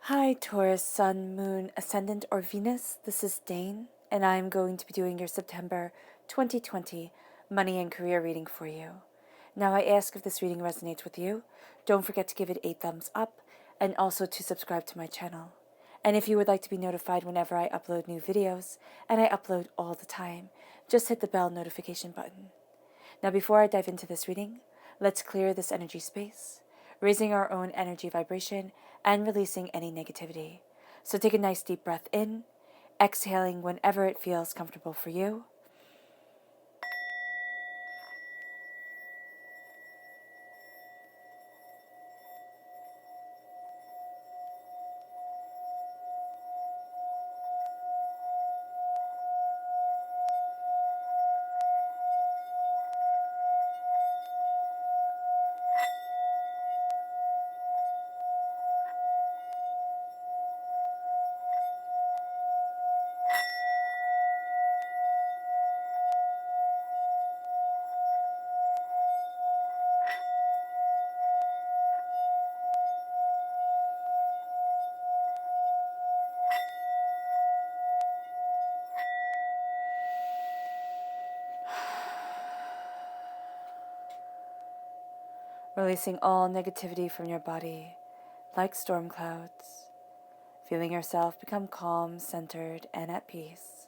Hi, Taurus, Sun, Moon, Ascendant, or Venus. This is Dane, and I am going to be doing your September 2020 money and career reading for you. Now, I ask if this reading resonates with you. Don't forget to give it a thumbs up and also to subscribe to my channel. And if you would like to be notified whenever I upload new videos, and I upload all the time, just hit the bell notification button. Now, before I dive into this reading, let's clear this energy space, raising our own energy vibration and releasing any negativity. So take a nice deep breath in, exhaling whenever it feels comfortable for you. Releasing all negativity from your body like storm clouds, feeling yourself become calm, centered, and at peace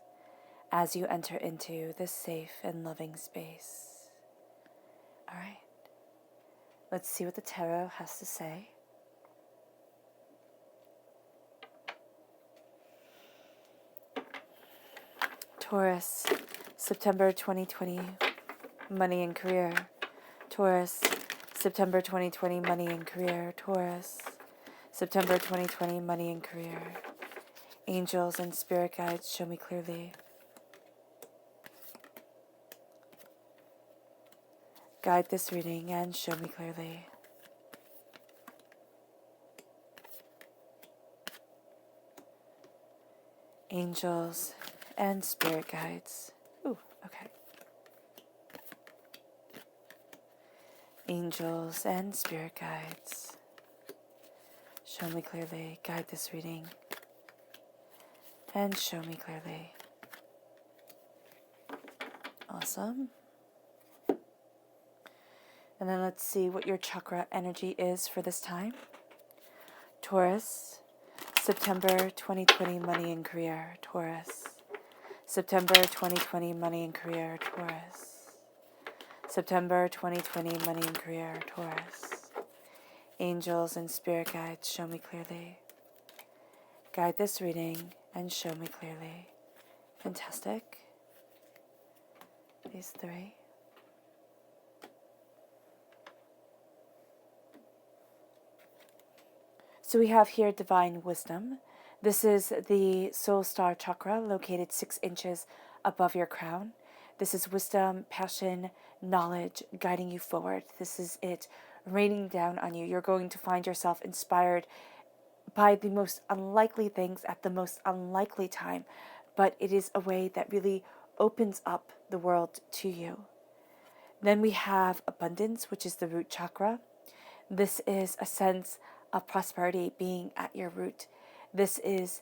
as you enter into this safe and loving space. All right, let's see what the tarot has to say. Taurus, September 2020, money and career. Taurus, September 2020, money and career. Taurus, September 2020, money and career. Angels and spirit guides, show me clearly. Guide this reading and show me clearly. Angels and spirit guides. Ooh, okay. Angels and spirit guides, show me clearly. Guide this reading and show me clearly. Awesome. And then let's see what your chakra energy is for this time. Taurus, September 2020, money and career. Taurus, September 2020, money and career. Taurus, September 2020, money and career. Taurus. Angels and spirit guides, show me clearly. Guide this reading and show me clearly. Fantastic. These three. So we have here divine wisdom. This is the soul star chakra located 6 inches above your crown. This is wisdom, passion, knowledge guiding you forward. This is it raining down on you. You're going to find yourself inspired by the most unlikely things at the most unlikely time, but it is a way that really opens up the world to you. Then we have abundance, which is the root chakra. This is a sense of prosperity being at your root. This is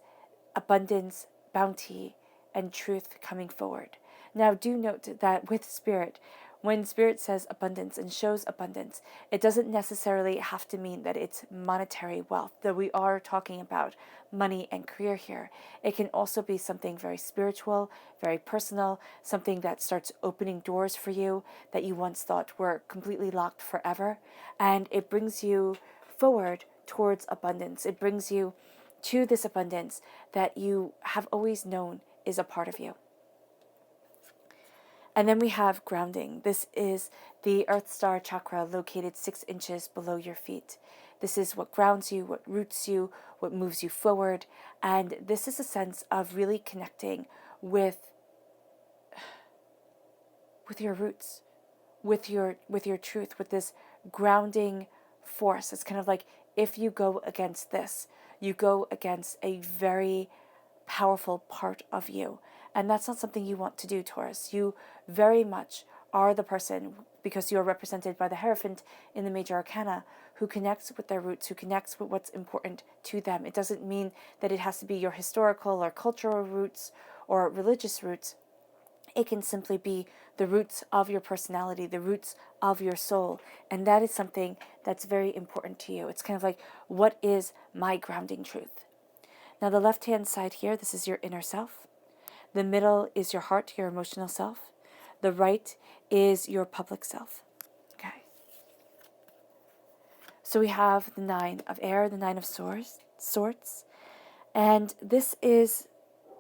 abundance, bounty, and truth coming forward. Now, do note that with spirit, when spirit says abundance and shows abundance, it doesn't necessarily have to mean that it's monetary wealth, though we are talking about money and career here. It can also be something very spiritual, very personal, something that starts opening doors for you that you once thought were completely locked forever, and it brings you forward towards abundance. It brings you to this abundance that you have always known is a part of you. And then we have grounding. This is the Earth Star chakra located 6 inches below your feet. This is what grounds you, what roots you, what moves you forward. And this is a sense of really connecting with your roots, with your truth, with this grounding force. It's kind of like if you go against this, you go against a very powerful part of you. And that's not something you want to do, Taurus. You very much are the person, because you are represented by the Hierophant in the Major Arcana, who connects with their roots, who connects with what's important to them. It doesn't mean that it has to be your historical or cultural roots or religious roots. It can simply be the roots of your personality, the roots of your soul. And that is something that's very important to you. It's kind of like, what is my grounding truth? Now, the left-hand side here, this is your inner self. The middle is your heart, your emotional self. The right is your public self. Okay. So we have the 9 of air, the 9 of swords. And this is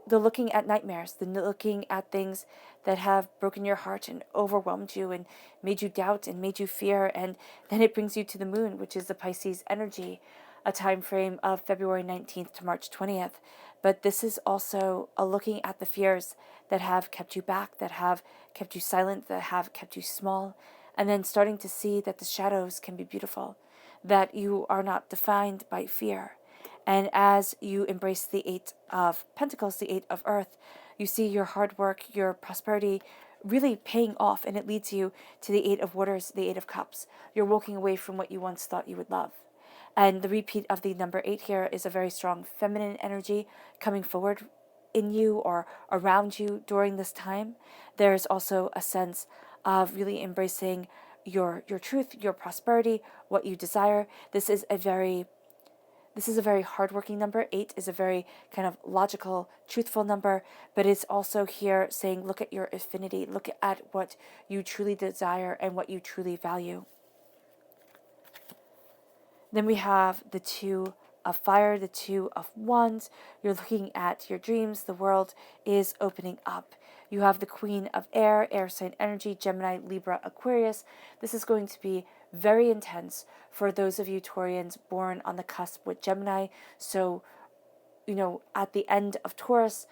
the looking at nightmares, the looking at things that have broken your heart and overwhelmed you and made you doubt and made you fear. And then it brings you to the moon, which is the Pisces energy, a time frame of February 19th to March 20th. But this is also a looking at the fears that have kept you back, that have kept you silent, that have kept you small, and then starting to see that the shadows can be beautiful, that you are not defined by fear. And as you embrace the 8 of Pentacles, the 8 of Earth, you see your hard work, your prosperity really paying off, and it leads you to the 8 of Waters, the 8 of Cups. You're walking away from what you once thought you would love. And the repeat of the number 8 here is a very strong feminine energy coming forward in you or around you during this time. There's also a sense of really embracing your truth, your prosperity, what you desire. This is a very hardworking number. 8 is a very kind of logical, truthful number, but it's also here saying, look at your affinity, look at what you truly desire and what you truly value. Then we have the 2 of fire, the 2 of wands. You're looking at your dreams. The world is opening up. You have the Queen of air, air sign energy, Gemini, Libra, Aquarius. This is going to be very intense for those of you Taurians born on the cusp with Gemini. So, at the end of Taurus,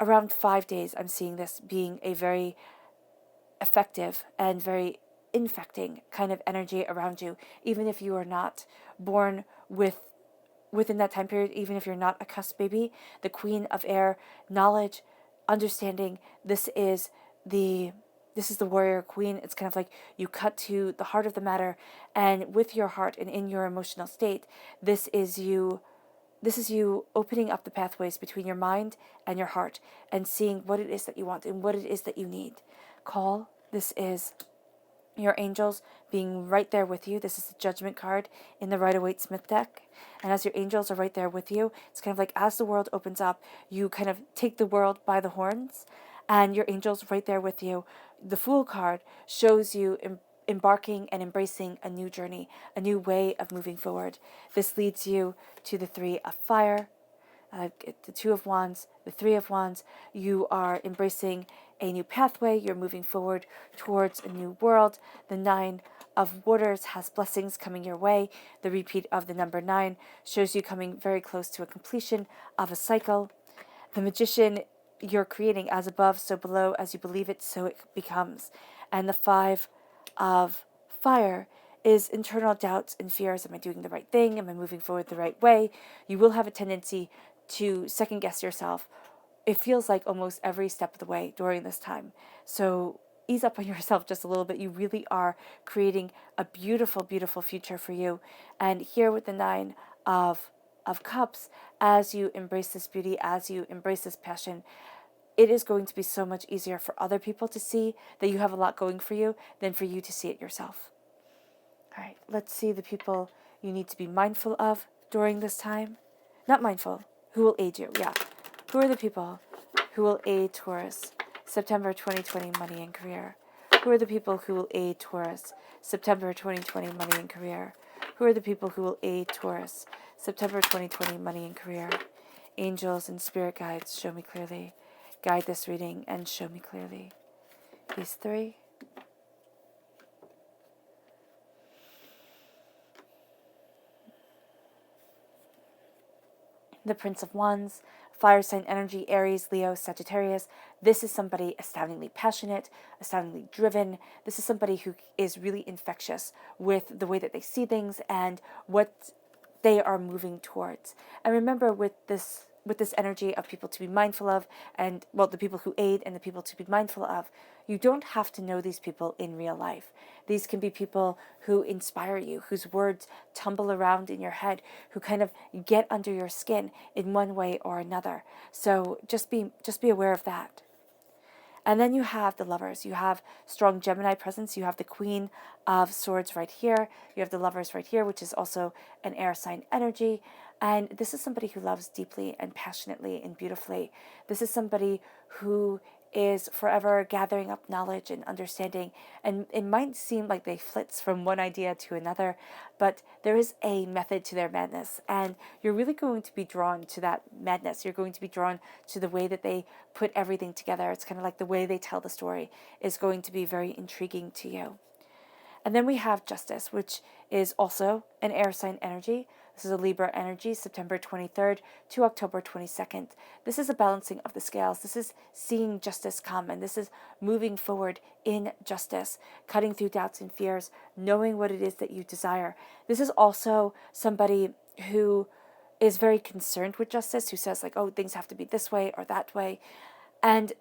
around 5 days, I'm seeing this being a very effective and very infecting kind of energy around you, even if you are not born within that time period, even if you're not a cusp baby. The Queen of air, knowledge, understanding, this is the warrior queen. It's kind of like you cut to the heart of the matter, and with your heart and in your emotional state, this is you opening up the pathways between your mind and your heart and seeing what it is that you want and what it is that you need. Call. This is your angels being right there with you. This is the Judgment card in the Rider-Waite-Smith deck. And as your angels are right there with you, it's kind of like as the world opens up, you kind of take the world by the horns, and your angels right there with you. The Fool card shows you embarking and embracing a new journey, a new way of moving forward. This leads you to the 3 of fire, the 2 of wands, the 3 of wands. You are embracing a new pathway. You're moving forward towards a new world. The 9 of waters has blessings coming your way. The repeat of the number 9 shows you coming very close to a completion of a cycle. The magician, you're creating as above, so below, as you believe it, so it becomes. And the 5 of fire is internal doubts and fears. Am I doing the right thing? Am I moving forward the right way? You will have a tendency to second guess yourself. It feels like almost every step of the way during this time. So ease up on yourself just a little bit. You really are creating a beautiful, beautiful future for you. And here with the 9 of cups, as you embrace this beauty, as you embrace this passion, it is going to be so much easier for other people to see that you have a lot going for you than for you to see it yourself. All right, let's see the people you need to be mindful of during this time. Not mindful, who will aid you, yeah. Who are the people who will aid Taurus, September 2020, money and career? Who are the people who will aid Taurus, September 2020, money and career? Who are the people who will aid Taurus, September 2020, money and career? Angels and spirit guides, show me clearly. Guide this reading and show me clearly. These 3. The Prince of Wands, fire sign energy, Aries, Leo, Sagittarius. This is somebody astoundingly passionate, astoundingly driven. This is somebody who is really infectious with the way that they see things and what they are moving towards. And remember, with this with this energy of people to be mindful of, and well, the people who aid and the people to be mindful of, you don't have to know these people in real life. These can be people who inspire you, whose words tumble around in your head, who kind of get under your skin in one way or another. So just be aware of that. And then you have the Lovers. You have strong Gemini presence. You have the Queen of Swords right here. You have the Lovers right here, which is also an air sign energy. And this is somebody who loves deeply and passionately and beautifully. This is somebody who is forever gathering up knowledge and understanding. And it might seem like they flits from one idea to another, but there is a method to their madness. And you're really going to be drawn to that madness. You're going to be drawn to the way that they put everything together. It's kind of like the way they tell the story is going to be very intriguing to you. And then we have Justice, which is also an air sign energy. This is a Libra energy, September 23rd to October 22nd. This is a balancing of the scales. This is seeing justice come, and this is moving forward in justice, cutting through doubts and fears, knowing what it is that you desire. This is also somebody who is very concerned with justice, who says like, oh, things have to be this way or that way. And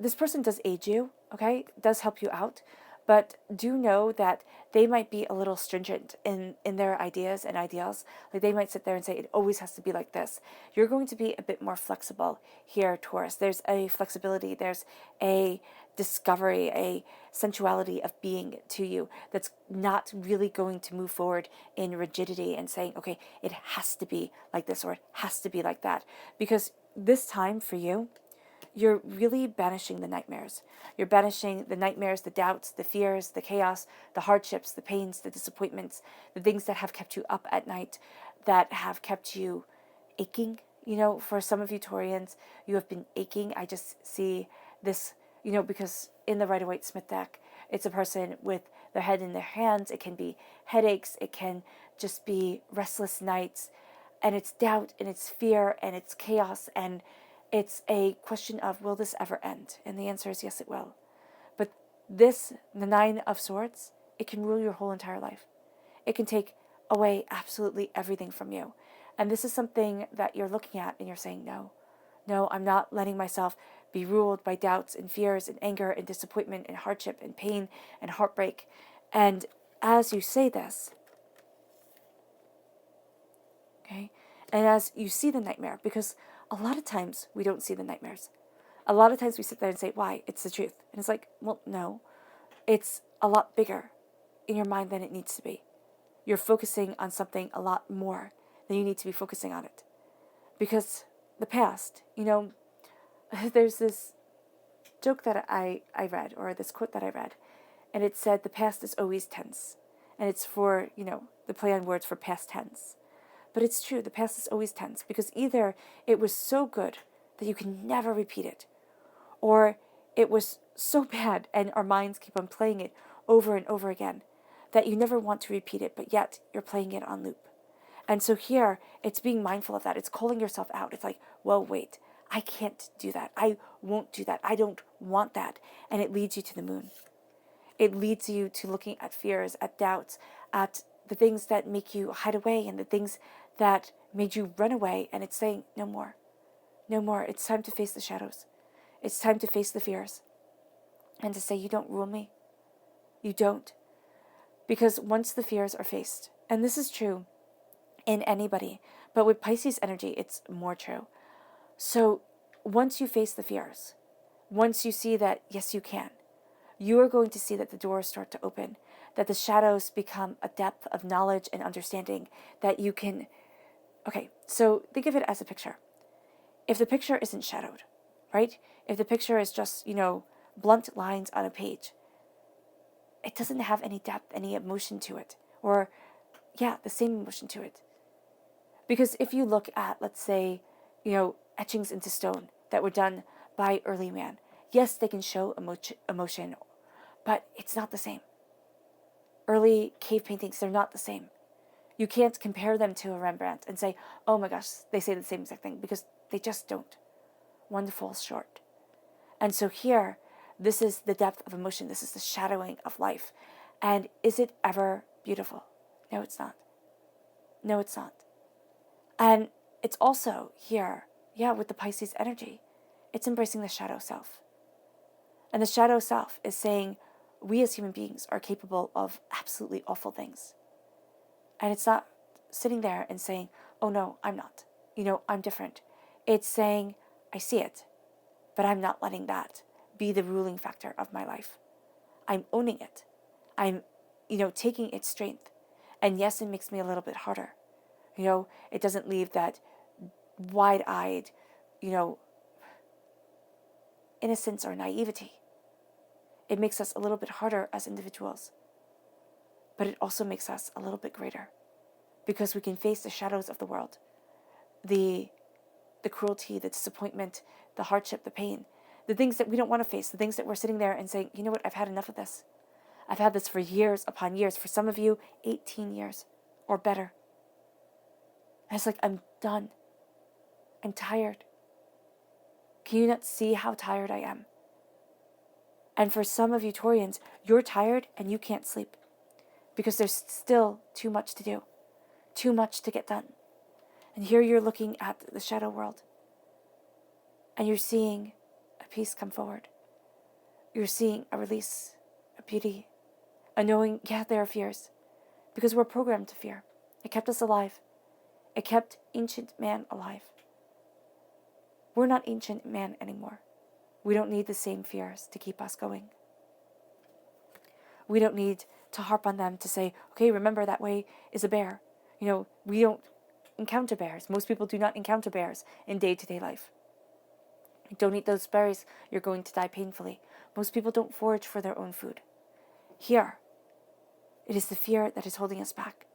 this person does aid you, okay, does help you out, but do know that they might be a little stringent in their ideas and ideals. Like they might sit there and say, it always has to be like this. You're going to be a bit more flexible here, Taurus. There's a flexibility, there's a discovery, a sensuality of being to you that's not really going to move forward in rigidity and saying, okay, it has to be like this or it has to be like that. Because this time for you, you're really banishing the nightmares. You're banishing the nightmares, the doubts, the fears, the chaos, the hardships, the pains, the disappointments, the things that have kept you up at night, that have kept you aching. You know, for some of you Taurians, you have been aching. I just see this, you know, because in the Rider-Waite-Smith deck, it's a person with their head in their hands. It can be headaches. It can just be restless nights. And it's doubt and it's fear and it's chaos, and it's a question of, will this ever end? And the answer is yes, it will. But this, the Nine of Swords, it can rule your whole entire life. It can take away absolutely everything from you. And this is something that you're looking at and you're saying, no, I'm not letting myself be ruled by doubts and fears and anger and disappointment and hardship and pain and heartbreak. And as you say this, okay, and as you see the nightmare, because a lot of times we don't see the nightmares. A lot of times we sit there and say, why? It's the truth. And it's like, well, no, it's a lot bigger in your mind than it needs to be. You're focusing on something a lot more than you need to be focusing on it. Because the past, you know, there's this joke that I read, or this quote that I read, and it said, the past is always tense. And it's for, you know, the play on words for past tense. But it's true, the past is always tense, because either it was so good that you can never repeat it, or it was so bad and our minds keep on playing it over and over again that you never want to repeat it, but yet you're playing it on loop. And so here, it's being mindful of that. It's calling yourself out. It's like, well, wait, I can't do that. I won't do that. I don't want that. And it leads you to the moon. It leads you to looking at fears, at doubts, at the things that make you hide away and the things that made you run away. And it's saying, no more. No more. It's time to face the shadows. It's time to face the fears. And to say, you don't rule me. You don't. Because once the fears are faced, and this is true in anybody, but with Pisces energy, it's more true. So once you face the fears, once you see that, yes, you can, you are going to see that the doors start to open, that the shadows become a depth of knowledge and understanding that you can. Okay, so think of it as a picture. If the picture isn't shadowed, right? If the picture is just, blunt lines on a page, it doesn't have any depth, any emotion to it. Or, the same emotion to it. Because if you look at, let's say, etchings into stone that were done by early man, yes, they can show emotion, but it's not the same. Early cave paintings, they're not the same. You can't compare them to a Rembrandt and say, oh my gosh, they say the same exact thing, because they just don't. One falls short. And so here, this is the depth of emotion. This is the shadowing of life. And is it ever beautiful? No, it's not. No, it's not. And it's also here, with the Pisces energy, it's embracing the shadow self. And the shadow self is saying we as human beings are capable of absolutely awful things. And it's not sitting there and saying, oh no, I'm not. I'm different. It's saying, I see it, but I'm not letting that be the ruling factor of my life. I'm owning it. I'm, taking its strength. And yes, it makes me a little bit harder. It doesn't leave that wide-eyed, innocence or naivety. It makes us a little bit harder as individuals. But it also makes us a little bit greater, because we can face the shadows of the world, the cruelty, the disappointment, the hardship, the pain, the things that we don't want to face, the things that we're sitting there and saying, you know what, I've had enough of this. I've had this for years upon years. For some of you, 18 years or better. And it's like, I'm done. I'm tired. Can you not see how tired I am? And for some of you Taurians, you're tired and you can't sleep because there's still too much to do, too much to get done. And here you're looking at the shadow world and you're seeing a peace come forward. You're seeing a release, a beauty, a knowing, there are fears because we're programmed to fear. It kept us alive. It kept ancient man alive. We're not ancient man anymore. We don't need the same fears to keep us going. We don't need to harp on them to say, okay, remember that way is a bear. We don't encounter bears. Most people do not encounter bears in day-to-day life. Don't eat those berries, you're going to die painfully. Most people don't forage for their own food. Here, it is the fear that is holding us back.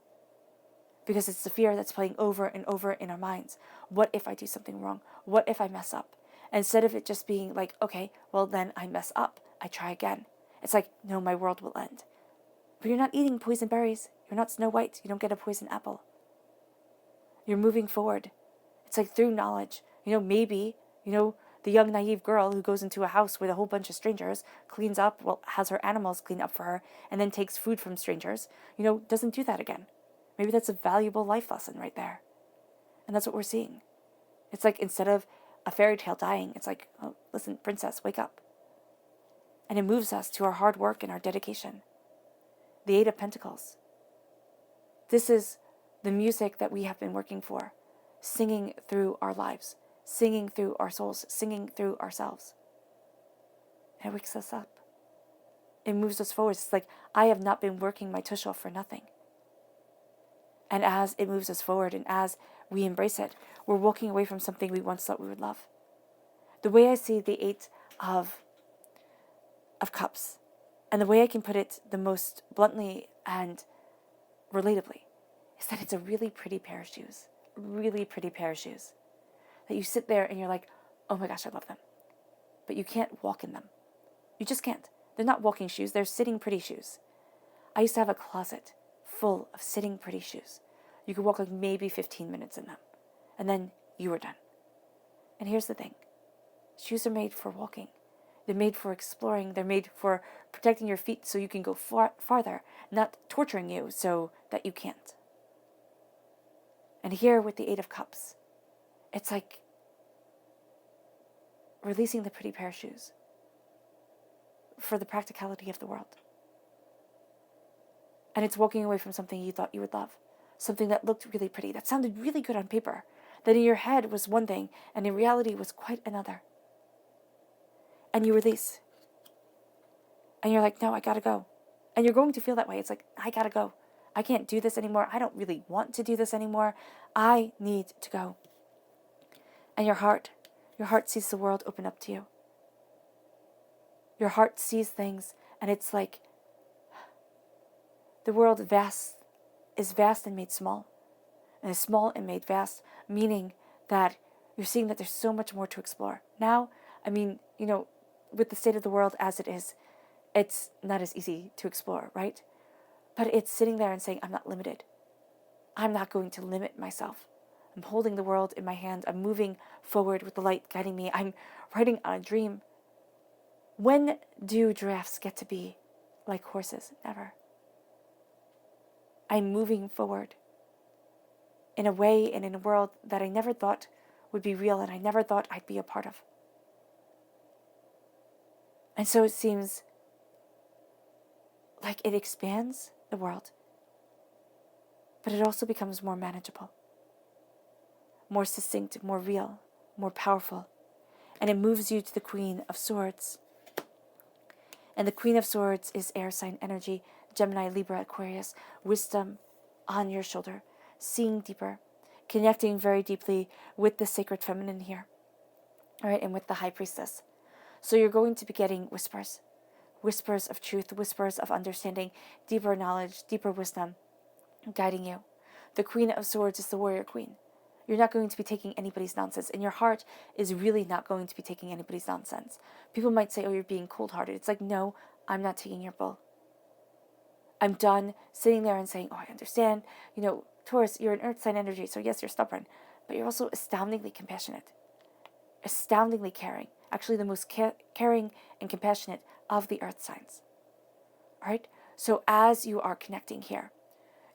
Because it's the fear that's playing over and over in our minds. What if I do something wrong? What if I mess up? Instead of it just being like, okay, well then I mess up. I try again. It's like, no, my world will end. But you're not eating poison berries. You're not Snow White. You don't get a poison apple. You're moving forward. It's like through knowledge. Maybe, the young naive girl who goes into a house with a whole bunch of strangers, cleans up, has her animals clean up for her, and then takes food from strangers, doesn't do that again. Maybe that's a valuable life lesson right there. And that's what we're seeing. It's like instead of a fairy tale dying, it's like, oh, listen, princess, wake up. And it moves us to our hard work and our dedication. The Eight of Pentacles. This is the music that we have been working for, singing through our lives, singing through our souls, singing through ourselves. And it wakes us up. It moves us forward. It's like, I have not been working my tush off for nothing. And as it moves us forward and as we embrace it, we're walking away from something we once thought we would love. The way I see the Eight of Cups, and the way I can put it the most bluntly and relatably, is that it's a really pretty pair of shoes. Really pretty pair of shoes. That you sit there and you're like, oh my gosh, I love them. But you can't walk in them. You just can't. They're not walking shoes, they're sitting pretty shoes. I used to have a closet full of sitting pretty shoes. You could walk like maybe 15 minutes in them. And then you were done. And here's the thing. Shoes are made for walking. They're made for exploring. They're made for protecting your feet so you can go farther, not torturing you so that you can't. And here with the Eight of Cups, it's like releasing the pretty pair of shoes for the practicality of the world. And it's walking away from something you thought you would love, something that looked really pretty, that sounded really good on paper, that in your head was one thing, and in reality was quite another. And you release. And you're like, no, I gotta go. And you're going to feel that way. It's like, I gotta go. I can't do this anymore. I don't really want to do this anymore. I need to go. And your heart sees the world open up to you. Your heart sees things, and it's like, the world is vast and made small, and is small and made vast, meaning that you're seeing that there's so much more to explore. Now, with the state of the world as it is, it's not as easy to explore, right? But it's sitting there and saying, I'm not limited. I'm not going to limit myself. I'm holding the world in my hand. I'm moving forward with the light guiding me. I'm riding on a dream. When do giraffes get to be like horses? Never. I'm moving forward in a way and in a world that I never thought would be real and I never thought I'd be a part of. And so it seems like it expands the world, but it also becomes more manageable, more succinct, more real, more powerful. And it moves you to the Queen of Swords. And the Queen of Swords is air sign energy, Gemini, Libra, Aquarius, wisdom on your shoulder, seeing deeper, connecting very deeply with the sacred feminine here, all right, and with the High Priestess. So you're going to be getting whispers, whispers of truth, whispers of understanding, deeper knowledge, deeper wisdom guiding you. The Queen of Swords is the warrior queen. You're not going to be taking anybody's nonsense, and your heart is really not going to be taking anybody's nonsense. People might say, oh, you're being cold-hearted. It's like, no, I'm not taking your bull. I'm done sitting there and saying, oh, I understand. Taurus, you're an earth sign energy, so yes, you're stubborn, but you're also astoundingly compassionate, astoundingly caring. Actually, the most caring and compassionate of the earth signs. All right? So as you are connecting here,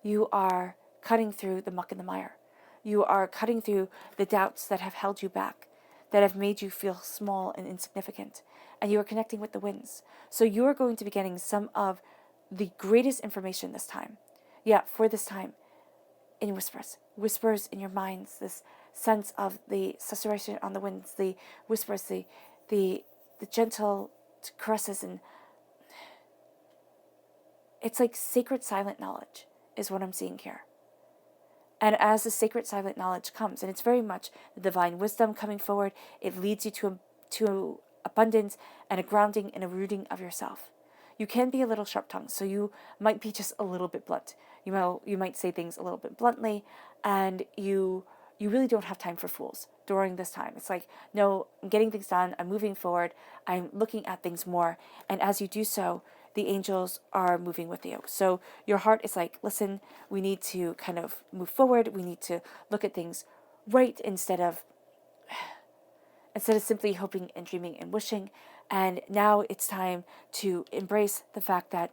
you are cutting through the muck and the mire. You are cutting through the doubts that have held you back, that have made you feel small and insignificant. And you are connecting with the winds. So you are going to be getting some of the greatest information this time. Yeah, for this time, in whispers. Whispers in your minds, this sense of the susurration on the winds, the whispers, the gentle caresses, and it's like sacred silent knowledge is what I'm seeing here. And as the sacred silent knowledge comes, and it's very much the divine wisdom coming forward, it leads you to abundance and a grounding and a rooting of yourself. You can be a little sharp-tongued, so you might be just a little bit blunt. You might say things a little bit bluntly, and you really don't have time for fools during this time. It's like, no, I'm getting things done, I'm moving forward, I'm looking at things more, and as you do so, the angels are moving with you. So your heart is like, listen, we need to kind of move forward, we need to look at things right instead of simply hoping and dreaming and wishing. And now it's time to embrace the fact that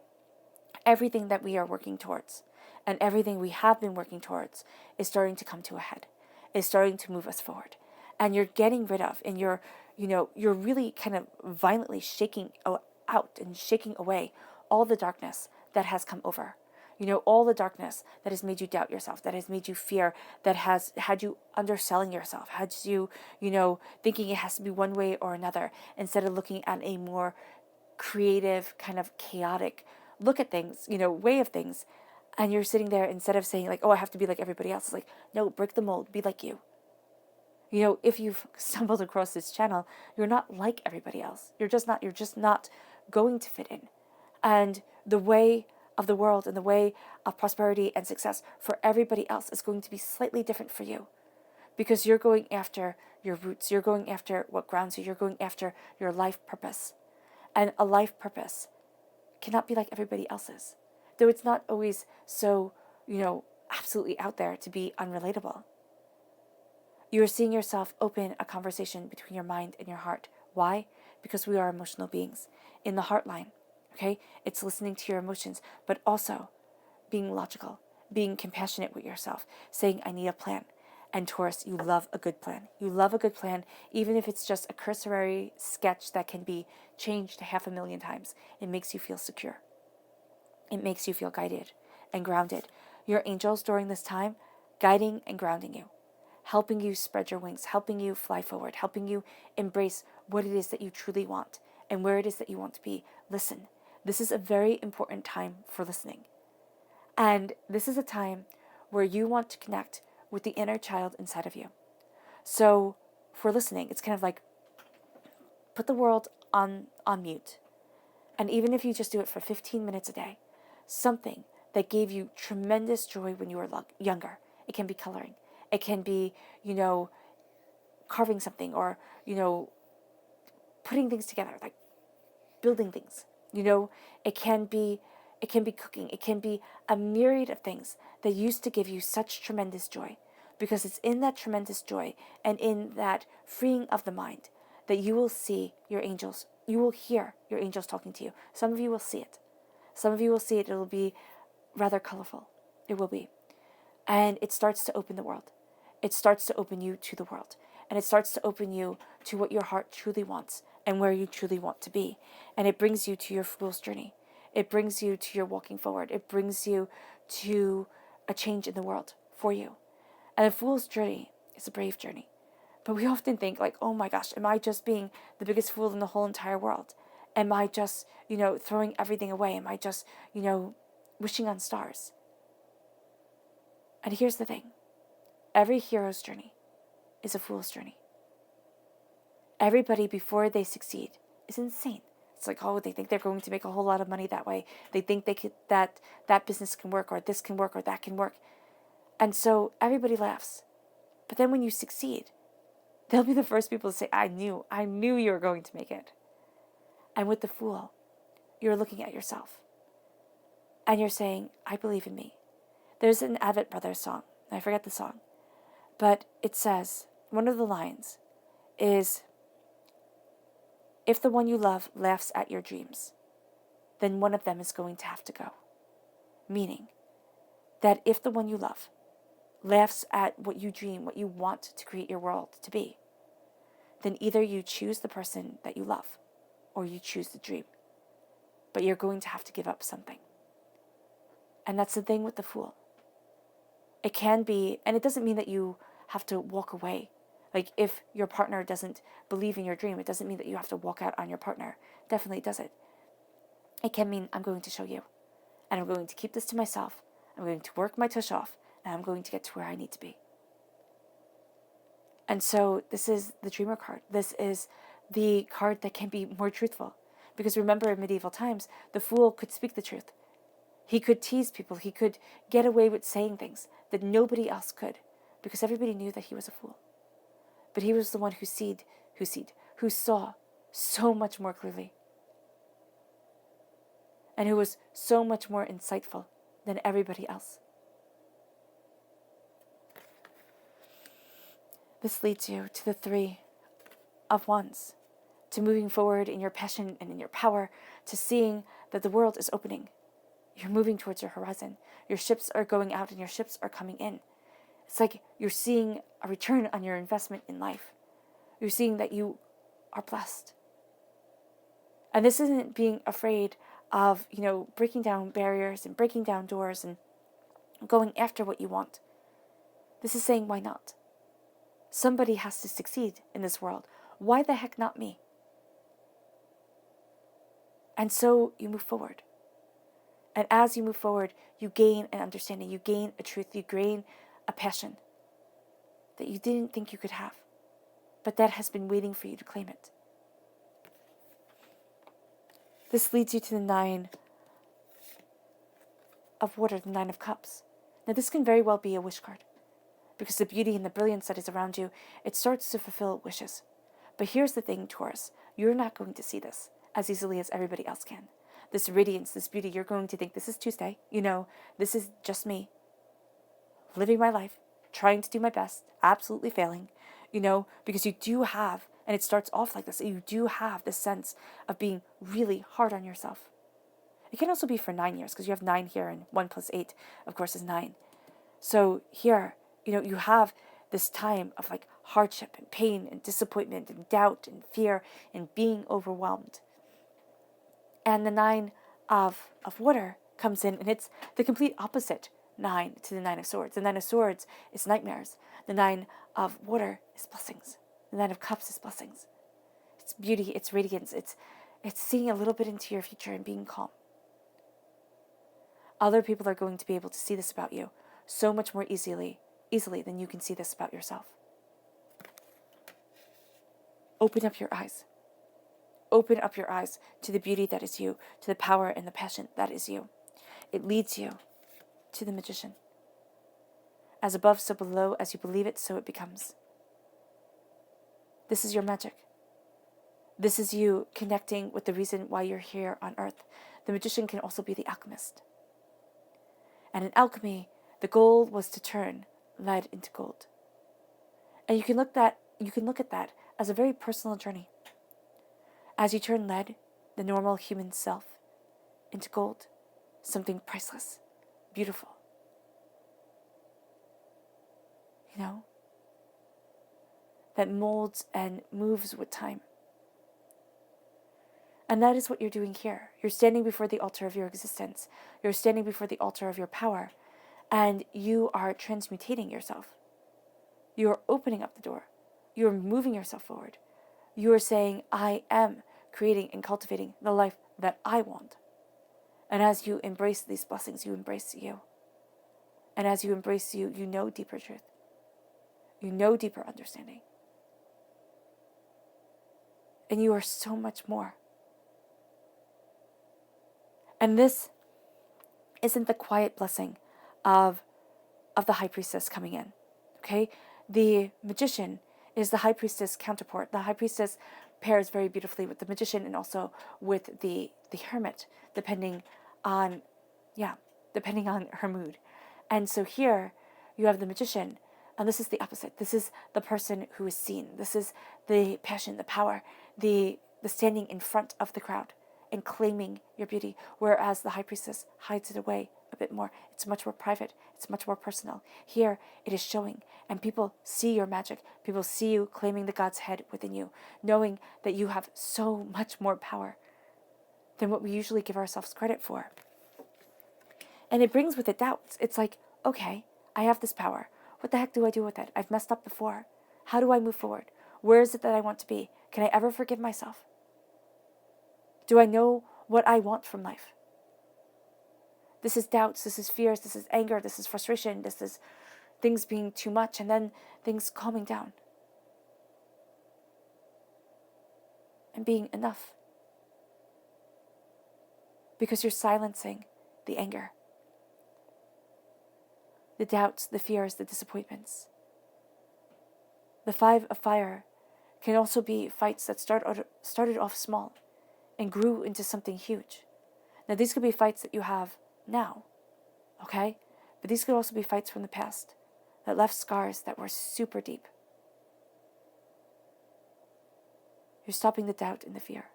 everything that we are working towards and everything we have been working towards is starting to come to a head, is starting to move us forward. And you're getting rid of, and you're really kind of violently shaking out and shaking away all the darkness that has come over. All the darkness that has made you doubt yourself, that has made you fear, that has had you underselling yourself, had you, thinking it has to be one way or another, instead of looking at a more creative, kind of chaotic look at things, way of things. And you're sitting there, instead of saying like, oh, I have to be like everybody else. It's like, no, break the mold, be like you. If you've stumbled across this channel, you're not like everybody else. You're just not going to fit in. And the way of the world and the way of prosperity and success for everybody else is going to be slightly different for you, because you're going after your roots. You're going after what grounds you. You're going after your life purpose. And a life purpose cannot be like everybody else's, though it's not always so, absolutely out there to be unrelatable. You are seeing yourself open a conversation between your mind and your heart. Why? Because we are emotional beings. In the heart line, okay? It's listening to your emotions, but also being logical, being compassionate with yourself, saying, I need a plan. And Taurus, you love a good plan. You love a good plan, even if it's just a cursory sketch that can be changed 500,000 times. It makes you feel secure. It makes you feel guided and grounded. Your angels during this time, guiding and grounding you, helping you spread your wings, helping you fly forward, helping you embrace what it is that you truly want and where it is that you want to be. Listen, this is a very important time for listening. And this is a time where you want to connect with the inner child inside of you. So for listening, it's kind of like put the world on mute. And even if you just do it for 15 minutes a day, something that gave you tremendous joy when you were younger. It can be coloring. It can be, carving something, or, putting things together, like building things. It can be cooking. It can be a myriad of things that used to give you such tremendous joy, because it's in that tremendous joy and in that freeing of the mind that you will see your angels. You will hear your angels talking to you. Some of you will see it. Some of you will see it. It will be rather colorful. It will be. And it starts to open the world. It starts to open you to the world. and it starts to open you to what your heart truly wants and where you truly want to be. And it brings you to your fool's journey. It brings you to your walking forward. It brings you to a change in the world for you. And a fool's journey is a brave journey. But we often think like, oh my gosh, am I just being the biggest fool in the whole entire world? Am I just, throwing everything away? Am I just, wishing on stars? And here's the thing. Every hero's journey is a fool's journey. Everybody before they succeed is insane. It's like, oh, they think they're going to make a whole lot of money that way. They think that business can work, or this can work, or that can work. And so everybody laughs. But then when you succeed, they'll be the first people to say, I knew you were going to make it. And with the fool, you're looking at yourself. And you're saying, I believe in me. There's an Avett Brothers song. I forget the song. But it says, one of the lines is, if the one you love laughs at your dreams, then one of them is going to have to go. Meaning that if the one you love laughs at what you dream, what you want to create your world to be, then either you choose the person that you love or you choose the dream. But you're going to have to give up something. And that's the thing with the fool. It can be, and it doesn't mean that you have to walk away. Like if your partner doesn't believe in your dream, it doesn't mean that you have to walk out on your partner. Definitely doesn't. It can mean I'm going to show you. And I'm going to keep this to myself. I'm going to work my tush off. And I'm going to get to where I need to be. And so this is the dreamer card. This is the card that can be more truthful. Because remember, in medieval times, the fool could speak the truth. He could tease people. He could get away with saying things that nobody else could. Because everybody knew that he was a fool. But he was the one who saw so much more clearly. And who was so much more insightful than everybody else. This leads you to the 3 of Wands, to moving forward in your passion and in your power, to seeing that the world is opening. You're moving towards your horizon. Your ships are going out and your ships are coming in. It's like you're seeing a return on your investment in life. You're seeing that you are blessed. And this isn't being afraid of, breaking down barriers and breaking down doors and going after what you want. This is saying, why not? Somebody has to succeed in this world. Why the heck not me? And so you move forward. And as you move forward, you gain an understanding, you gain a truth, you gain a passion that you didn't think you could have, but that has been waiting for you to claim it. This leads you to the 9 of water, the 9 of cups. Now this can very well be a wish card, because the beauty and the brilliance that is around you, it starts to fulfill wishes. But here's the thing, Taurus, you're not going to see this as easily as everybody else can. This radiance, this beauty, you're going to think this is Tuesday. This is just me living my life, trying to do my best, absolutely failing, because you do have, and it starts off like this, you do have this sense of being really hard on yourself. It can also be for 9 years, because you have 9 here, and 1 plus 8, of course, is 9. So here, you have this time of like hardship and pain and disappointment and doubt and fear and being overwhelmed. And the 9 of water comes in, and it's the complete opposite 9 to the 9 of swords. The 9 of swords is nightmares. The 9 of water is blessings. The 9 of cups is blessings. It's beauty, it's radiance, it's seeing a little bit into your future and being calm. Other people are going to be able to see this about you so much more easily than you can see this about yourself. Open up your eyes. Open up your eyes to the beauty that is you, to the power and the passion that is you. It leads you to the magician. As above, so below, as you believe it, so it becomes. This is your magic. This is you connecting with the reason why you're here on earth. The magician can also be the alchemist. And in alchemy, the goal was to turn lead into gold. And you can look at that as a very personal journey. As you turn lead, the normal human self, into gold, something priceless, beautiful. that molds and moves with time. And that is what you're doing here. You're standing before the altar of your existence. You're standing before the altar of your power. And you are transmutating yourself. You are opening up the door. You are moving yourself forward. You are saying, I am creating and cultivating the life that I want. And as you embrace these blessings, you embrace you. And as you embrace you, you know deeper truth. You know deeper understanding. And you are so much more. And this isn't the quiet blessing of the high priestess coming in. Okay? The magician is the high priestess counterpart. The high priestess pairs very beautifully with the magician and also with the hermit, depending on her mood. And so here you have the magician, and this is the opposite. This is the person who is seen. This is the passion, the power, the standing in front of the crowd and claiming your beauty, whereas the high priestess hides it away a bit more. It's much more private. It's much more personal. Here, it is showing, and people see your magic. People see you claiming the God's head within you, knowing that you have so much more power than what we usually give ourselves credit for. And it brings with it doubts. It's like, okay, I have this power. What the heck do I do with it? I've messed up before. How do I move forward? Where is it that I want to be? Can I ever forgive myself? Do I know what I want from life? This is doubts, this is fears, this is anger, this is frustration, this is things being too much, and then things calming down. And being enough. Because you're silencing the anger, the doubts, the fears, the disappointments. The 5 of fire can also be fights that started off small and grew into something huge. Now, these could be fights that you have now, okay? But these could also be fights from the past that left scars that were super deep. You're stopping the doubt and the fear.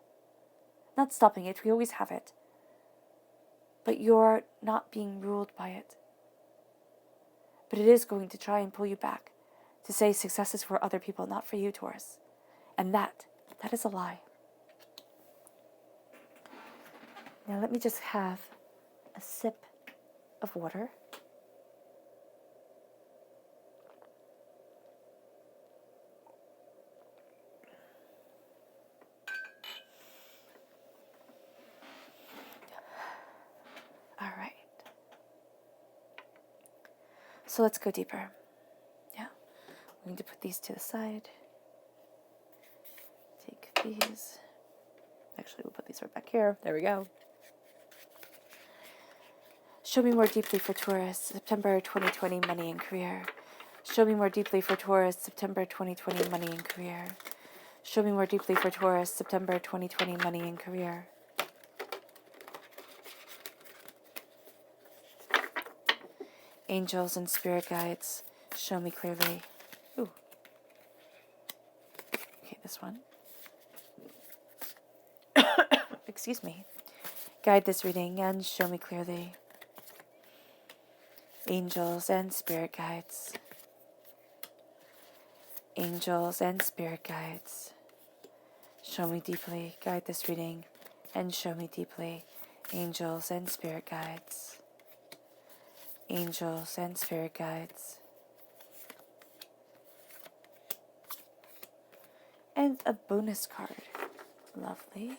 Not stopping it, we always have it. But you're not being ruled by it. But it is going to try and pull you back to say success is for other people, not for you, Taurus. And that is a lie. Now let me just have a sip of water. All right. So let's go deeper. Yeah. We need to put these to the side. Take these. Actually, we'll put these right back here. There we go. Show me more deeply for Taurus, September 2020, money and career. Show me more deeply for Taurus, September 2020, money and career. Show me more deeply for Taurus, September 2020, money and career. Angels and spirit guides, show me clearly. Ooh. Okay, this one. Excuse me. Guide this reading and show me clearly. Angels and spirit guides. Angels and spirit guides. Show me deeply. Guide this reading and show me deeply. Angels and spirit guides. Angels and spirit guides. And a bonus card. Lovely.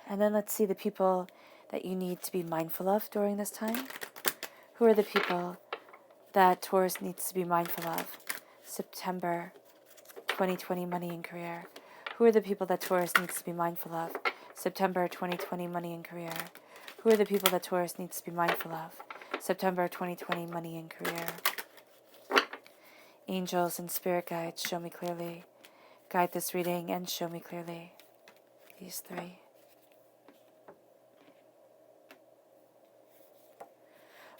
And then let's see the people that you need to be mindful of during this time. Who are the people that Taurus needs to be mindful of? September 2020, money and career. Who are the people that Taurus needs to be mindful of? September 2020, money and career. Who are the people that Taurus needs to be mindful of? September 2020, money and career. Angels and spirit guides, show me clearly. Guide this reading and show me clearly. These 3.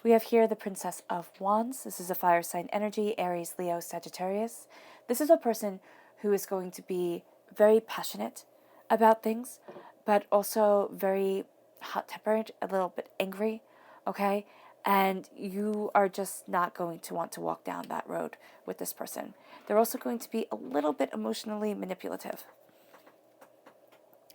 We have here the Princess of Wands. This is a fire sign energy, Aries, Leo, Sagittarius. This is a person who is going to be very passionate about things, but also very hot-tempered, a little bit angry, okay? And you are just not going to want to walk down that road with this person. They're also going to be a little bit emotionally manipulative.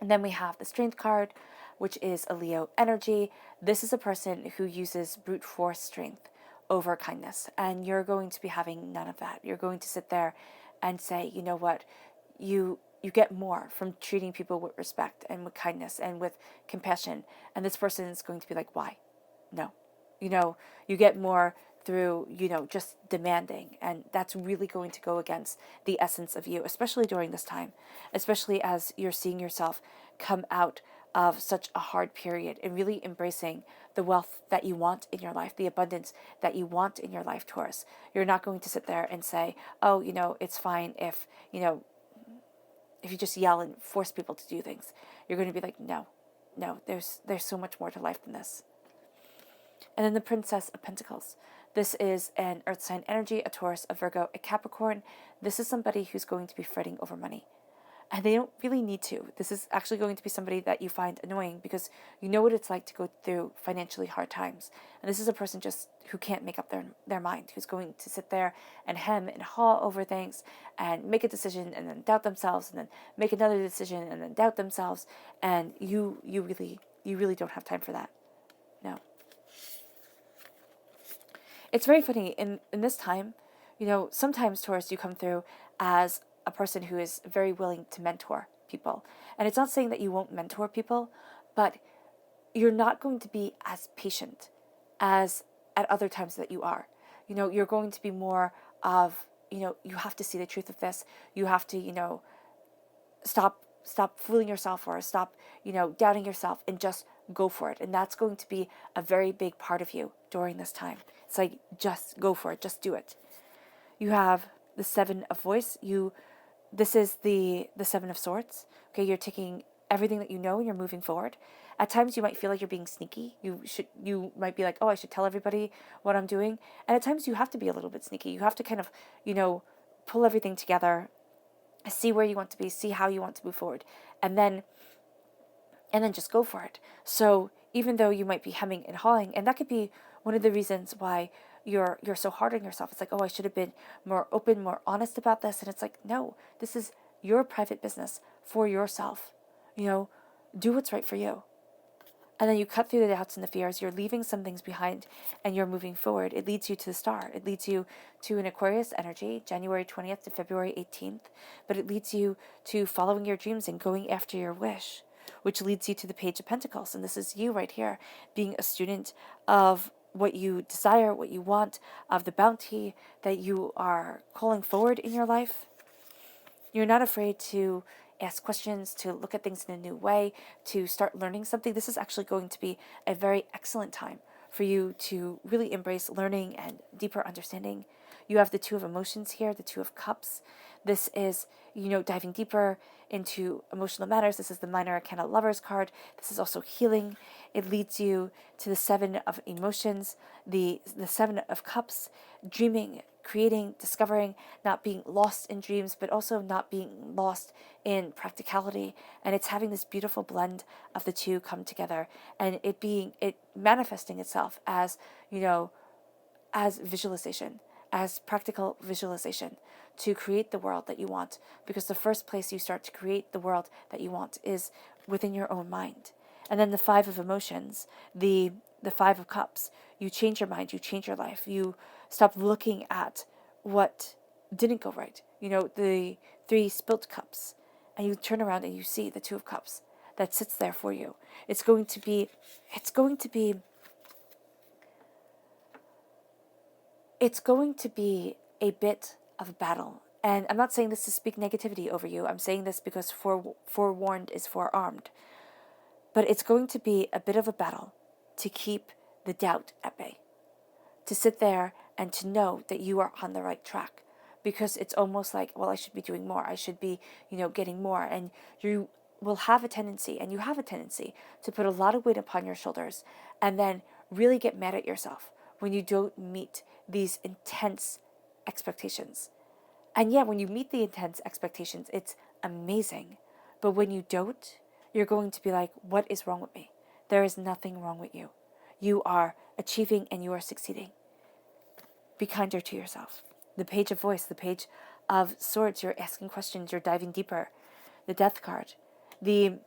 And then we have the Strength card, which is a Leo energy. This is a person who uses brute force strength over kindness. And you're going to be having none of that. You're going to sit there and say, you know what, you get more from treating people with respect and with kindness and with compassion. And this person is going to be like, why? No. You get more through, just demanding. And that's really going to go against the essence of you, especially during this time, especially as you're seeing yourself come out of such a hard period and really embracing the wealth that you want in your life, the abundance that you want in your life, Taurus. You're not going to sit there and say, oh, it's fine if you just yell and force people to do things. You're going to be like, no, there's so much more to life than this. And then the Princess of Pentacles. This is an earth sign energy, a Taurus, a Virgo, a Capricorn. This is somebody who's going to be fretting over money. And they don't really need to. This is actually going to be somebody that you find annoying because you know what it's like to go through financially hard times. And this is a person just who can't make up their mind, who's going to sit there and hem and haw over things and make a decision and then doubt themselves and then make another decision and then doubt themselves. And you really don't have time for that. No. It's very funny in this time, sometimes, Taurus, you come through as a person who is very willing to mentor people. And it's not saying that you won't mentor people, but you're not going to be as patient as at other times that you are. You're going to be more of, you have to see the truth of this. You have to, stop fooling yourself or stop, doubting yourself and just go for it. And that's going to be a very big part of you during this time. It's like, just go for it. Just do it. You have the Seven of Voice. This is the Seven of Swords. Okay, you're taking everything that you know and you're moving forward. At times you might feel like you're being sneaky. You might be like, oh, I should tell everybody what I'm doing. And at times you have to be a little bit sneaky. You have to kind of, pull everything together, see where you want to be, see how you want to move forward, and then just go for it. So even though you might be hemming and hawing, and that could be one of the reasons why you're so hard on yourself. It's like, oh, I should have been more open, more honest about this. And it's like, no, this is your private business for yourself. Do what's right for you. And then you cut through the doubts and the fears. You're leaving some things behind and you're moving forward. It leads you to the star. It leads you to an Aquarius energy, January 20th to February 18th. But it leads you to following your dreams and going after your wish, which leads you to the Page of Pentacles. And this is you right here, being a student of what you desire, what you want, of the bounty that you are calling forward in your life. You're not afraid to ask questions, to look at things in a new way, to start learning something. This is actually going to be a very excellent time for you to really embrace learning and deeper understanding. You have the Two of Emotions here, the Two of Cups. This is, diving deeper into emotional matters. This is the Minor Arcana Lovers card. This is also healing. It leads you to the Seven of Emotions, the Seven of Cups, dreaming, creating, discovering, not being lost in dreams, but also not being lost in practicality. And it's having this beautiful blend of the two come together, and it manifesting itself as, as visualization, as practical visualization to create the world that you want. Because the first place you start to create the world that you want is within your own mind. And then the Five of Emotions, the Five of Cups, you change your mind, you change your life, you stop looking at what didn't go right. The Three Spilt Cups, and you turn around and you see the Two of Cups that sits there for you. It's going to be a bit of a battle. And I'm not saying this to speak negativity over you. I'm saying this because forewarned is forearmed. But it's going to be a bit of a battle to keep the doubt at bay, to sit there and to know that you are on the right track. Because it's almost like, well, I should be doing more. I should be, getting more. And you will have a tendency, and you have a tendency, to put a lot of weight upon your shoulders and then really get mad at yourself when you don't meet these intense expectations. And yeah, when you meet the intense expectations, it's amazing. But when you don't, you're going to be like, what is wrong with me? There is nothing wrong with you. You are achieving and you are succeeding. Be kinder to yourself. The Page of Voice, the Page of Swords, you're asking questions, you're diving deeper. The Death card. This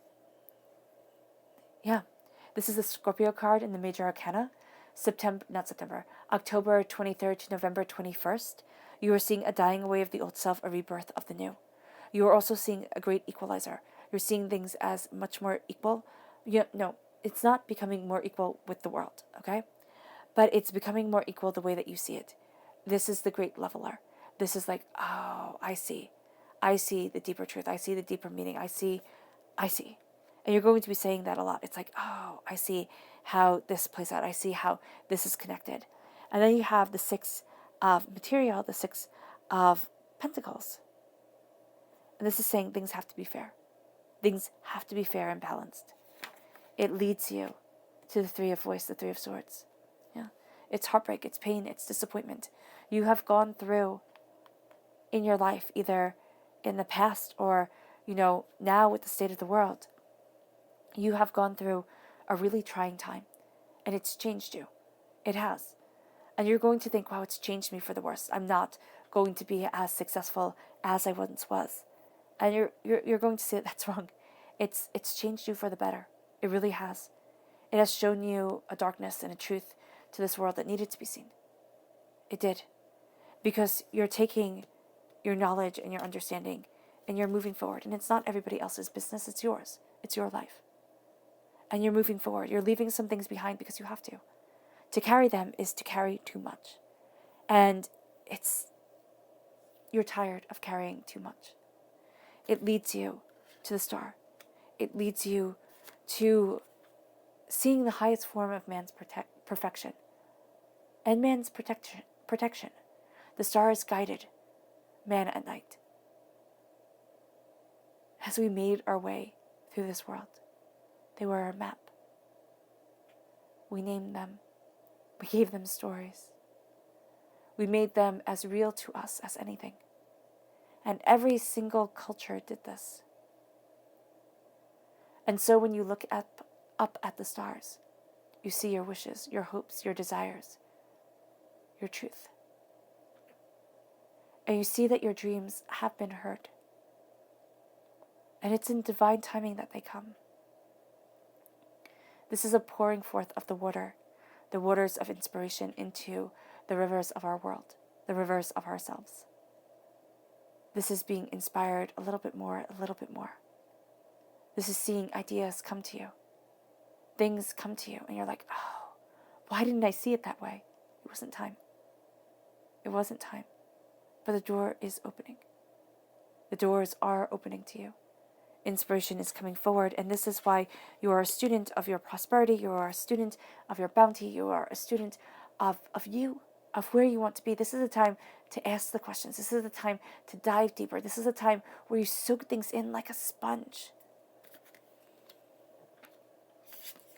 is the Scorpio card in the Major Arcana. October 23rd to November 21st. You are seeing a dying away of the old self, a rebirth of the new. You are also seeing a great equalizer. You're seeing things as much more equal. No, it's not becoming more equal with the world, okay? But it's becoming more equal the way that you see it. This is the great leveler. This is like, oh, I see. I see the deeper truth. I see the deeper meaning. I see. And you're going to be saying that a lot. It's like, oh, I see how this plays out. I see how this is connected. And then you have the Six of Material, the Six of Pentacles. And this is saying things have to be fair. Things have to be fair and balanced. It leads you to the Three of Voice, the Three of Swords. Yeah, it's heartbreak, it's pain, it's disappointment. You have gone through in your life, either in the past or, now with the state of the world, you have gone through a really trying time, and it's changed you. It has. And you're going to think, wow, it's changed me for the worse. I'm not going to be as successful as I once was. And you're going to say that's wrong. It's changed you for the better. It really has. It has shown you a darkness and a truth to this world that needed to be seen. It did. Because you're taking your knowledge and your understanding and you're moving forward. And it's not everybody else's business, it's yours. It's your life. And you're moving forward. You're leaving some things behind because you have to. To carry them is to carry too much. And you're tired of carrying too much. It leads you to the star. It leads you to seeing the highest form of man's perfection and man's protection. The stars guided man at night as we made our way through this world. They were our map. We named them. We gave them stories. We made them as real to us as anything. And every single culture did this. And so when you look up at the stars, you see your wishes, your hopes, your desires, your truth. And you see that your dreams have been heard. And it's in divine timing that they come. This is a pouring forth of the waters of inspiration into the rivers of our world, the rivers of ourselves. This is being inspired a little bit more. This is seeing ideas come to you. Things come to you and you're like, oh, why didn't I see it that way? It wasn't time. But the door is opening. The doors are opening to you. Inspiration is coming forward, and this is why you are a student of your prosperity, you are a student of your bounty, you are a student of you, of where you want to be. This is the time to ask the questions. This is the time to dive deeper. This is a time where you soak things in like a sponge.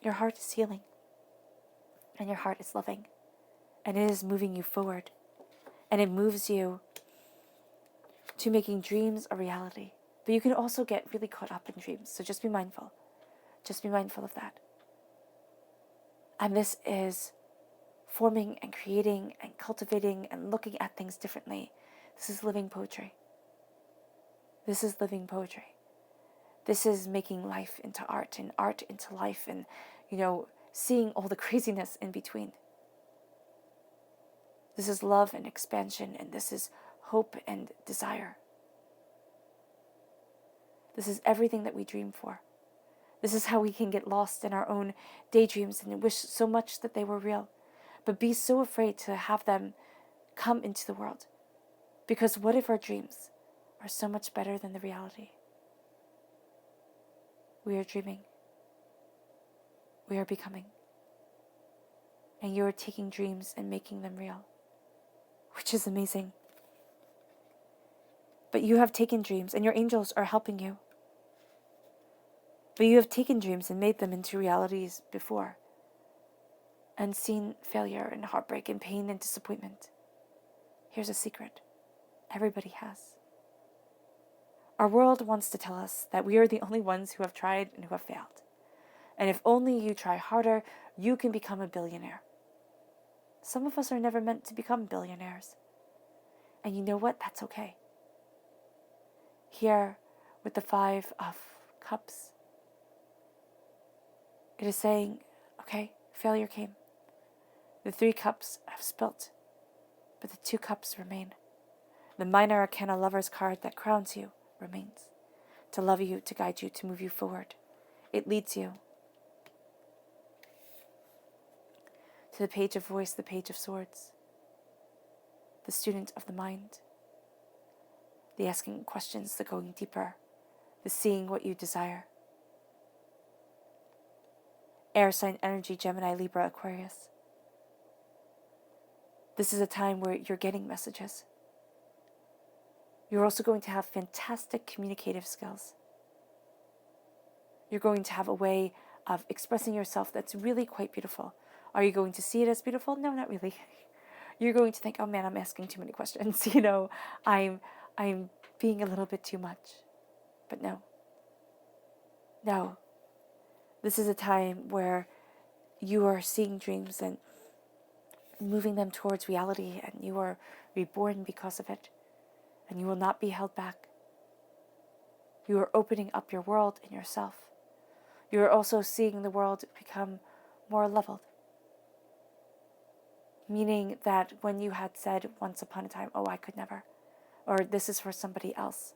Your heart is healing, and your heart is loving, and it is moving you forward, and it moves you to making dreams a reality. But you can also get really caught up in dreams, so just be mindful. Just be mindful of that. And this is forming and creating and cultivating and looking at things differently. This is living poetry. This is living poetry. This is making life into art and art into life and, seeing all the craziness in between. This is love and expansion, and this is hope and desire. This is everything that we dream for. This is how we can get lost in our own daydreams and wish so much that they were real, but be so afraid to have them come into the world. Because what if our dreams are so much better than the reality? We are dreaming. We are becoming. And you are taking dreams and making them real, which is amazing. But you have taken dreams, and your angels are helping you. But you have taken dreams and made them into realities before, and seen failure and heartbreak and pain and disappointment. Here's a secret. Everybody has. Our world wants to tell us that we are the only ones who have tried and who have failed. And if only you try harder, you can become a billionaire. Some of us are never meant to become billionaires. And you know what? That's okay. Here, with the 5 of Cups, it is saying, okay, failure came. The 3 cups have spilt, but the 2 cups remain. The minor arcana Lover's card that crowns you remains, to love you, to guide you, to move you forward. It leads you to the Page of Voice, the Page of Swords, the student of the mind, the asking questions, the going deeper, the seeing what you desire. Air sign energy, Gemini, Libra, Aquarius. This is a time where you're getting messages. You're also going to have fantastic communicative skills. You're going to have a way of expressing yourself that's really quite beautiful. Are you going to see it as beautiful? No, not really. You're going to think, oh man, I'm asking too many questions. I'm being a little bit too much. But no. No. This is a time where you are seeing dreams and moving them towards reality, and you are reborn because of it, and you will not be held back. You are opening up your world and yourself. You are also seeing the world become more leveled. Meaning that when you had said once upon a time, oh, I could never, or this is for somebody else,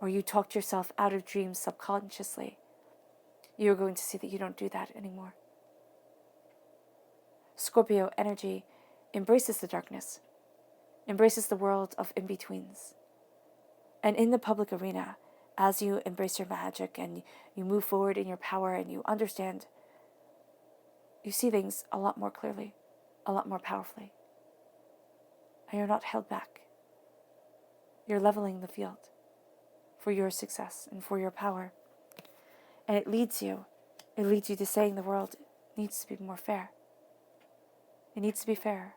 or you talked yourself out of dreams subconsciously, you're going to see that you don't do that anymore. Scorpio energy embraces the darkness, embraces the world of in-betweens. And in the public arena, as you embrace your magic and you move forward in your power and you understand, you see things a lot more clearly, a lot more powerfully. And you're not held back. You're leveling the field for your success and for your power. And it leads you to saying the world needs to be more fair. It needs to be fair.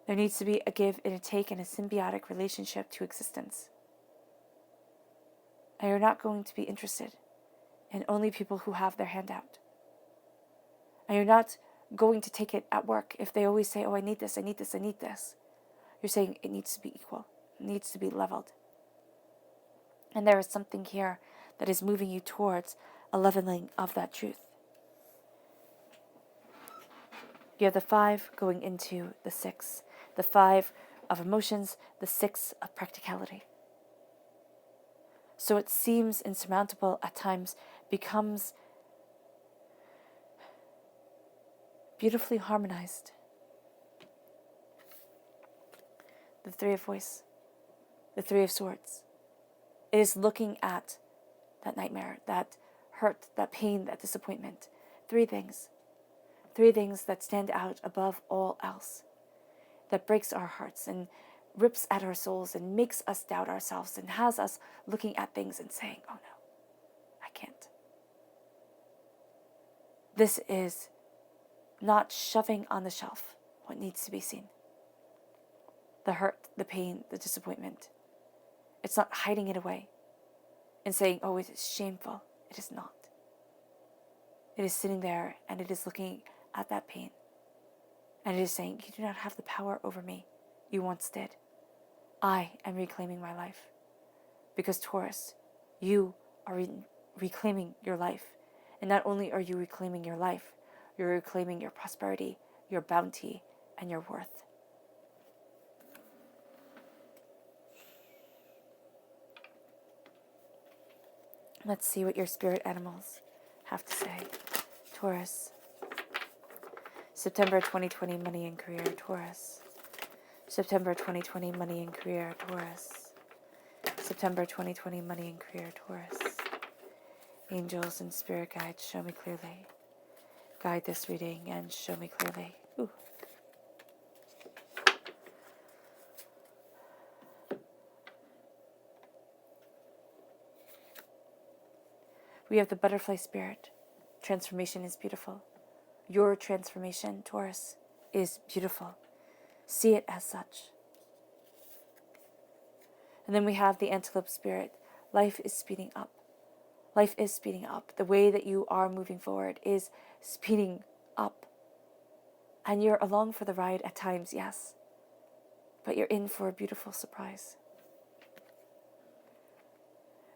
There needs to be a give and a take and a symbiotic relationship to existence. And you're not going to be interested in only people who have their hand out. And you're not going to take it at work if they always say, oh, I need this, I need this, I need this. You're saying it needs to be equal. It needs to be leveled. And there is something here that is moving you towards a leveling of that truth. You have the 5 going into the 6. The 5 of emotions, the 6 of practicality. So it seems insurmountable at times, becomes beautifully harmonized. The 3 of Voice, the 3 of Swords. It is looking at that nightmare, that hurt, that pain, that disappointment. 3 things. 3 things that stand out above all else. That breaks our hearts and rips at our souls and makes us doubt ourselves and has us looking at things and saying, oh no, I can't. This is not shoving on the shelf what needs to be seen. The hurt, the pain, the disappointment. It's not hiding it away and saying, oh, it is shameful. It is not. It is sitting there and it is looking at that pain. And it is saying, you do not have the power over me you once did. I am reclaiming my life. Because Taurus, you are reclaiming your life. And not only are you reclaiming your life, you're reclaiming your prosperity, your bounty, and your worth. Let's see what your spirit animals have to say. Taurus. September 2020, money and career, Taurus. September 2020, money and career, Taurus. September 2020, money and career, Taurus. Angels and spirit guides, show me clearly. Guide this reading and show me clearly. Ooh. We have the butterfly spirit. Transformation is beautiful. Your transformation, Taurus, is beautiful. See it as such. And then we have the antelope spirit. Life is speeding up. Life is speeding up. The way that you are moving forward is speeding up. And you're along for the ride at times, yes, but you're in for a beautiful surprise.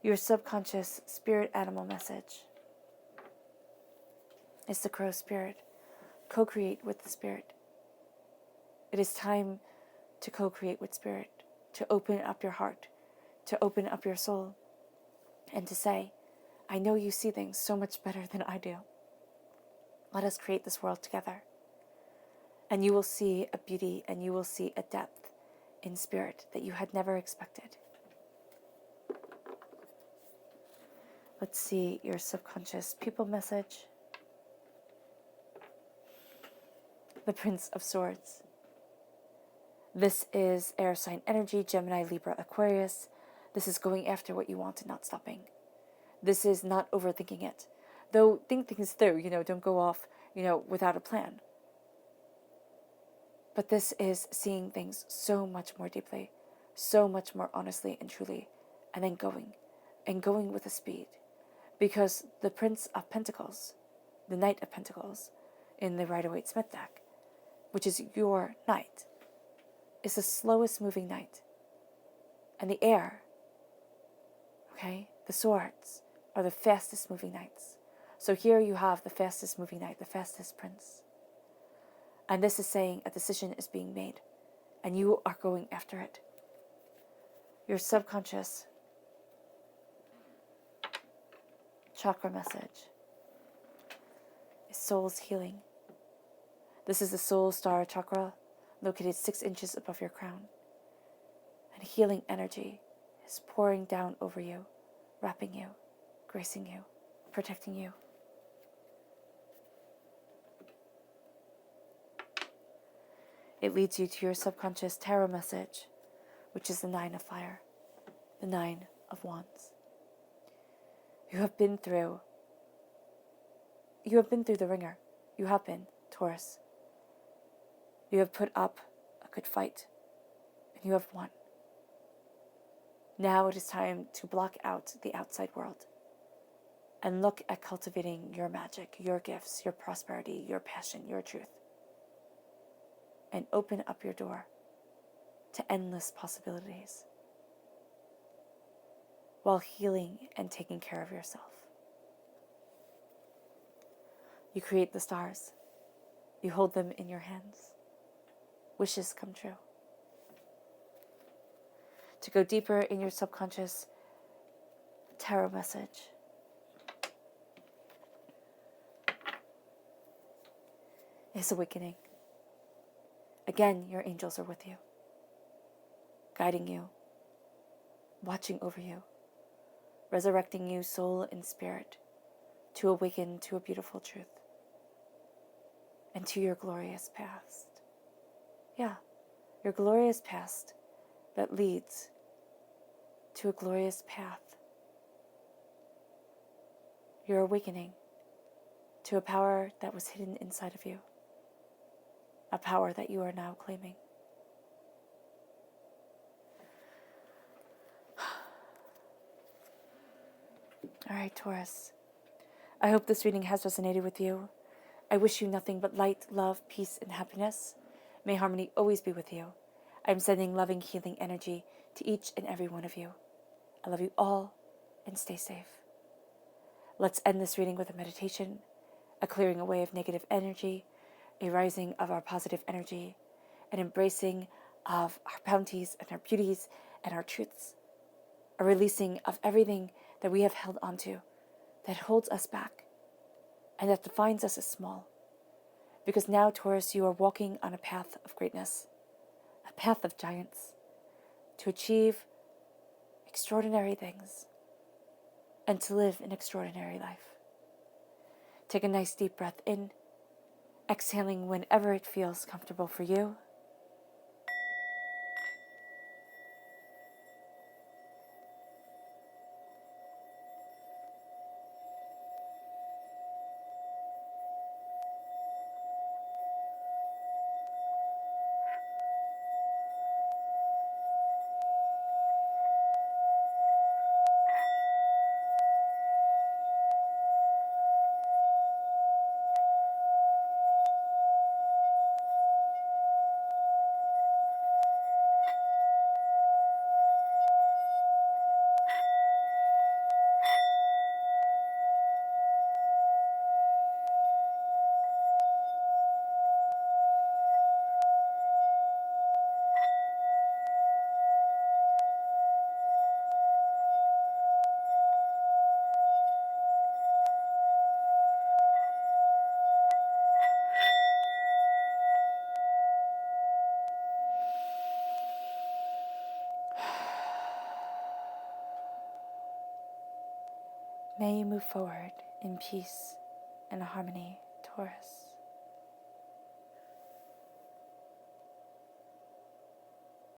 Your subconscious spirit animal message is the crow spirit. Co-create with the spirit. It is time to co-create with spirit, to open up your heart, to open up your soul, and to say, I know you see things so much better than I do. Let us create this world together. And you will see a beauty and you will see a depth in spirit that you had never expected. Let's see your subconscious people message. The Prince of Swords. This is air sign energy, Gemini, Libra, Aquarius. This is going after what you want and not stopping. This is not overthinking it. Though think things through, don't go off, without a plan. But this is seeing things so much more deeply, so much more honestly and truly, and then going with a speed. Because the Prince of Pentacles, the Knight of Pentacles, in the Rider-Waite-Smith deck, which is your knight, is the slowest moving knight. And the air, the swords, are the fastest moving knights. So here you have the fastest moving knight, the fastest prince. And this is saying a decision is being made, and you are going after it. Your subconscious chakra message is soul's healing. This is the soul star chakra, located 6 inches above your crown. And healing energy is pouring down over you, wrapping you, gracing you, protecting you. It leads you to your subconscious tarot message, which is the 9 of fire, the 9 of wands. You have been through the ringer. You have been, Taurus. You have put up a good fight, and you have won. Now it is time to block out the outside world and look at cultivating your magic, your gifts, your prosperity, your passion, your truth. And open up your door to endless possibilities while healing and taking care of yourself. You create the stars. You hold them in your hands. Wishes come true. To go deeper in your subconscious tarot message, is awakening. Again, your angels are with you, guiding you, watching over you, resurrecting you soul and spirit to awaken to a beautiful truth and to your glorious past. Yeah, your glorious past that leads to a glorious path. You're awakening to a power that was hidden inside of you, a power that you are now claiming. All right, Taurus. I hope this reading has resonated with you. I wish you nothing but light, love, peace, and happiness. May harmony always be with you. I'm sending loving, healing energy to each and every one of you. I love you all, and stay safe. Let's end this reading with a meditation, a clearing away of negative energy, a rising of our positive energy, an embracing of our bounties and our beauties and our truths, a releasing of everything that we have held onto, that holds us back, and that defines us as small. Because now, Taurus, you are walking on a path of greatness, a path of giants, to achieve extraordinary things and to live an extraordinary life. Take a nice deep breath in, exhaling whenever it feels comfortable for you. May you move forward in peace and harmony, Taurus.